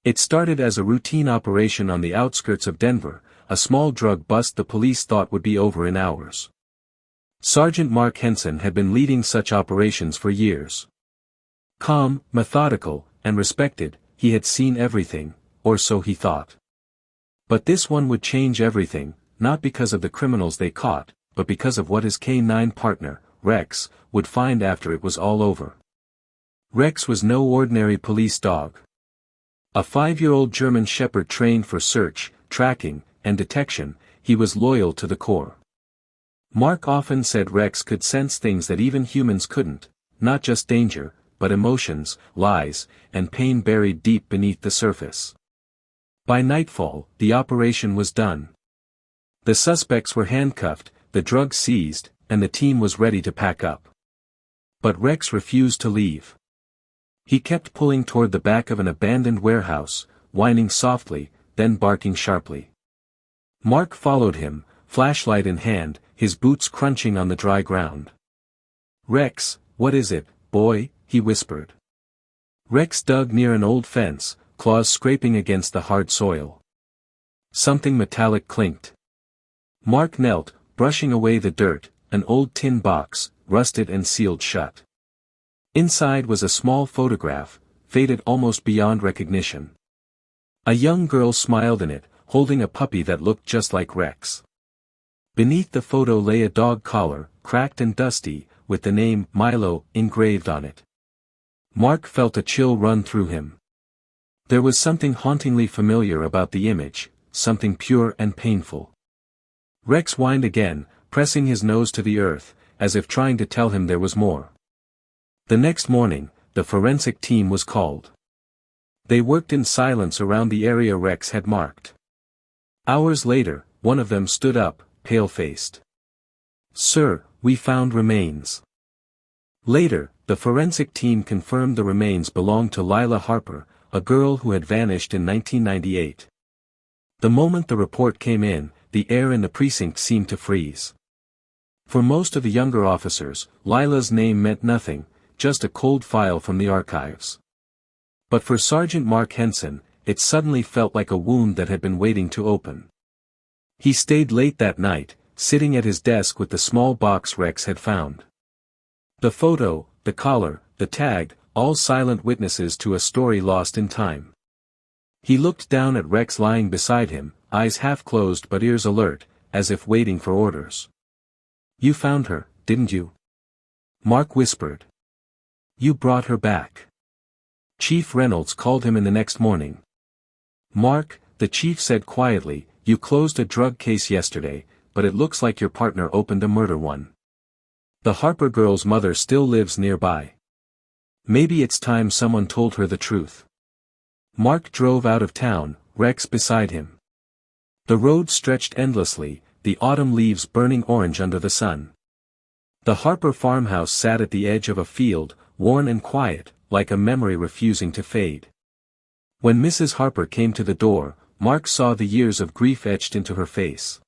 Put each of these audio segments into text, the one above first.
It started as a routine operation on the outskirts of Denver, a small drug bust the police thought would be over in hours. Sergeant Mark Henson had been leading such operations for years. Calm, methodical, and respected, he had seen everything, or so he thought. But this one would change everything, not because of the criminals they caught, but because of what his K-9 partner, Rex, would find after it was all over. Rex was no ordinary police dog. A 5-year-old German Shepherd trained for search, tracking, and detection, he was loyal to the core. Mark often said Rex could sense things that even humans couldn't, not just danger, but emotions, lies, and pain buried deep beneath the surface. By nightfall, the operation was done. The suspects were handcuffed, the drugs seized, and the team was ready to pack up. But Rex refused to leave. He kept pulling toward the back of an abandoned warehouse, whining softly, then barking sharply. Mark followed him, flashlight in hand, his boots crunching on the dry ground. "Rex, what is it, boy?" he whispered. Rex dug near an old fence, claws scraping against the hard soil. Something metallic clinked. Mark knelt, brushing away the dirt, an old tin box, rusted and sealed shut. Inside was a small photograph, faded almost beyond recognition. A young girl smiled in it, holding a puppy that looked just like Rex. Beneath the photo lay a dog collar, cracked and dusty, with the name Milo engraved on it. Mark felt a chill run through him. There was something hauntingly familiar about the image, something pure and painful. Rex whined again, pressing his nose to the earth, as if trying to tell him there was more. The next morning, the forensic team was called. They worked in silence around the area Rex had marked. Hours later, one of them stood up, pale-faced. "Sir, we found remains." Later, the forensic team confirmed the remains belonged to Lila Harper, a girl who had vanished in 1998. The moment the report came in, the air in the precinct seemed to freeze. For most of the younger officers, Lila's name meant nothing, just a cold file from the archives. But for Sergeant Mark Henson, it suddenly felt like a wound that had been waiting to open. He stayed late that night, sitting at his desk with the small box Rex had found. The photo, the collar, the tag, all silent witnesses to a story lost in time. He looked down at Rex lying beside him, eyes half closed but ears alert, as if waiting for orders. "You found her, didn't you?" Mark whispered. "You brought her back." Chief Reynolds called him in the next morning. "Mark," the chief said quietly, "you closed a drug case yesterday, but it looks like your partner opened a murder one. The Harper girl's mother still lives nearby. Maybe it's time someone told her the truth." Mark drove out of town, Rex beside him. The road stretched endlessly, the autumn leaves burning orange under the sun. The Harper farmhouse sat at the edge of a field, worn and quiet, like a memory refusing to fade. When Mrs. Harper came to the door, Mark saw the years of grief etched into her face.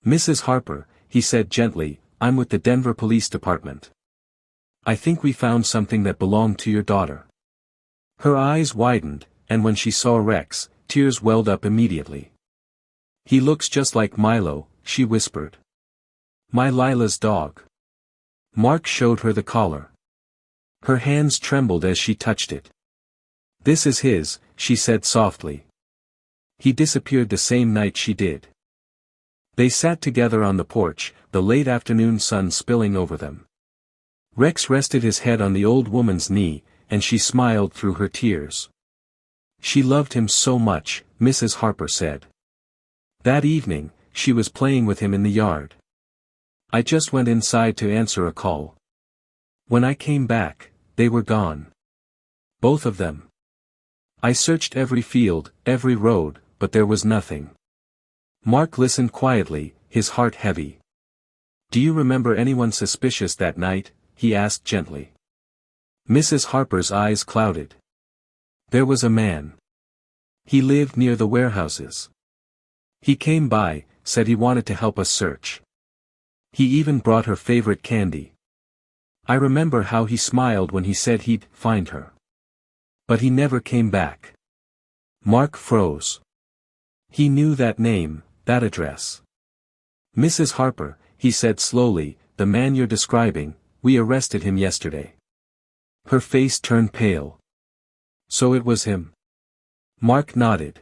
"Mrs. Harper," he said gently, "I'm with the Denver Police Department. I think we found something that belonged to your daughter." Her eyes widened, and when she saw Rex, tears welled up immediately. "He looks just like Milo," she whispered. "My Lila's dog." Mark showed her the collar. Her hands trembled as she touched it. "This is his," she said softly. "He disappeared the same night she did." They sat together on the porch, the late afternoon sun spilling over them. Rex rested his head on the old woman's knee, and she smiled through her tears. She loved him so much, Mrs. Harper said. That evening, she was playing with him in the yard. "I just went inside to answer a call. When I came back, they were gone. Both of them. I searched every field, every road, but there was nothing." Mark listened quietly, his heart heavy. "Do you remember anyone suspicious that night?" he asked gently. Mrs. Harper's eyes clouded. "There was a man. He lived near the warehouses. He came by, said he wanted to help us search. He even brought her favorite candy. I remember how he smiled when he said he'd find her. But he never came back." Mark froze. He knew that name, that address. Mrs. Harper, he said slowly, the man you're describing, we arrested him yesterday. Her face turned pale. So it was him. Mark nodded.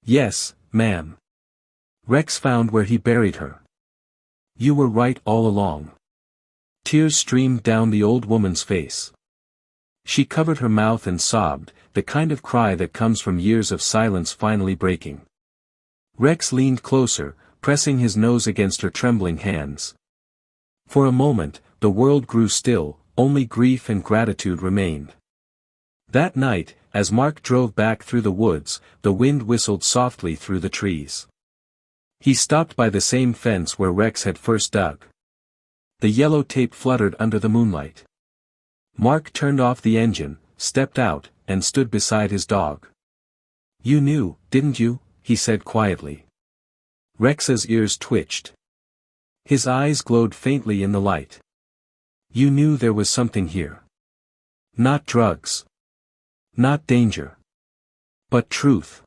Yes, ma'am. Rex found where he buried her. You were right all along. Tears streamed down the old woman's face. She covered her mouth and sobbed, the kind of cry that comes from years of silence finally breaking. Rex leaned closer, pressing his nose against her trembling hands. For a moment, the world grew still, only grief and gratitude remained. That night, as Mark drove back through the woods, the wind whistled softly through the trees. He stopped by the same fence where Rex had first dug. The yellow tape fluttered under the moonlight. Mark turned off the engine, stepped out, and stood beside his dog. You knew, didn't you? He said quietly. Rex's ears twitched. His eyes glowed faintly in the light. You knew there was something here. Not drugs. Not danger. But truth.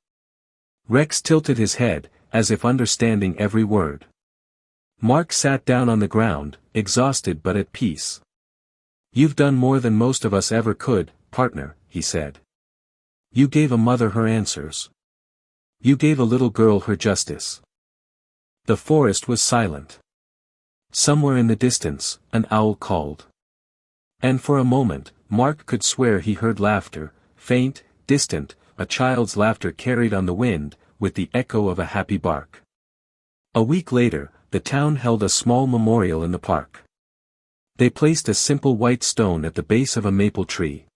Rex tilted his head, as if understanding every word. Mark sat down on the ground, exhausted but at peace. You've done more than most of us ever could, partner, he said. You gave a mother her answers. You gave a little girl her justice. The forest was silent. Somewhere in the distance, an owl called. And for a moment, Mark could swear he heard laughter, faint, distant, a child's laughter carried on the wind, with the echo of a happy bark. A week later, the town held a small memorial in the park. They placed a simple white stone at the base of a maple tree.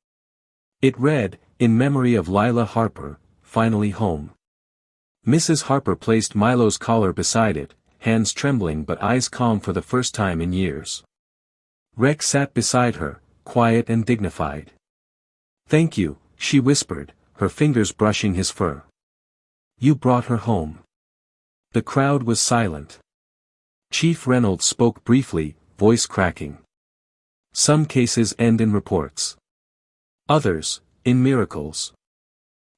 It read, in memory of Lila Harper, finally home. Mrs. Harper placed Milo's collar beside it, hands trembling but eyes calm for the first time in years. Rex sat beside her, quiet and dignified. Thank you, she whispered, her fingers brushing his fur. You brought her home. The crowd was silent. Chief Reynolds spoke briefly, voice cracking. Some cases end in reports. Others, in miracles.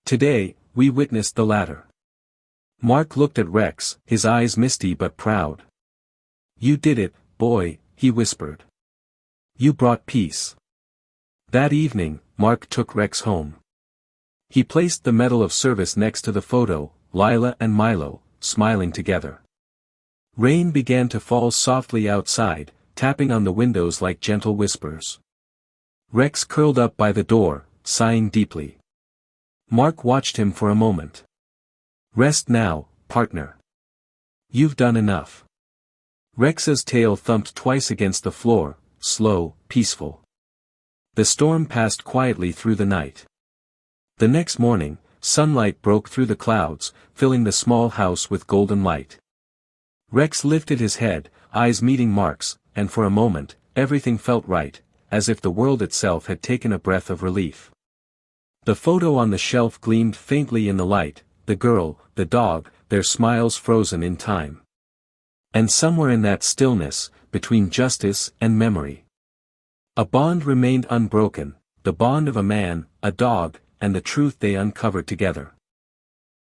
Today, we witnessed the latter. Mark looked at Rex, his eyes misty but proud. You did it, boy, he whispered. You brought peace. That evening, Mark took Rex home. He placed the medal of service next to the photo, Lila and Milo, smiling together. Rain began to fall softly outside, tapping on the windows like gentle whispers. Rex curled up by the door, sighing deeply. Mark watched him for a moment. Rest now, partner. You've done enough. Rex's tail thumped twice against the floor, slow, peaceful. The storm passed quietly through the night. The next morning, sunlight broke through the clouds, filling the small house with golden light. Rex lifted his head, eyes meeting Mark's, and for a moment, everything felt right, as if the world itself had taken a breath of relief. The photo on the shelf gleamed faintly in the light, the girl, the dog, their smiles frozen in time. And somewhere in that stillness, between justice and memory, a bond remained unbroken, the bond of a man, a dog, and the truth they uncovered together.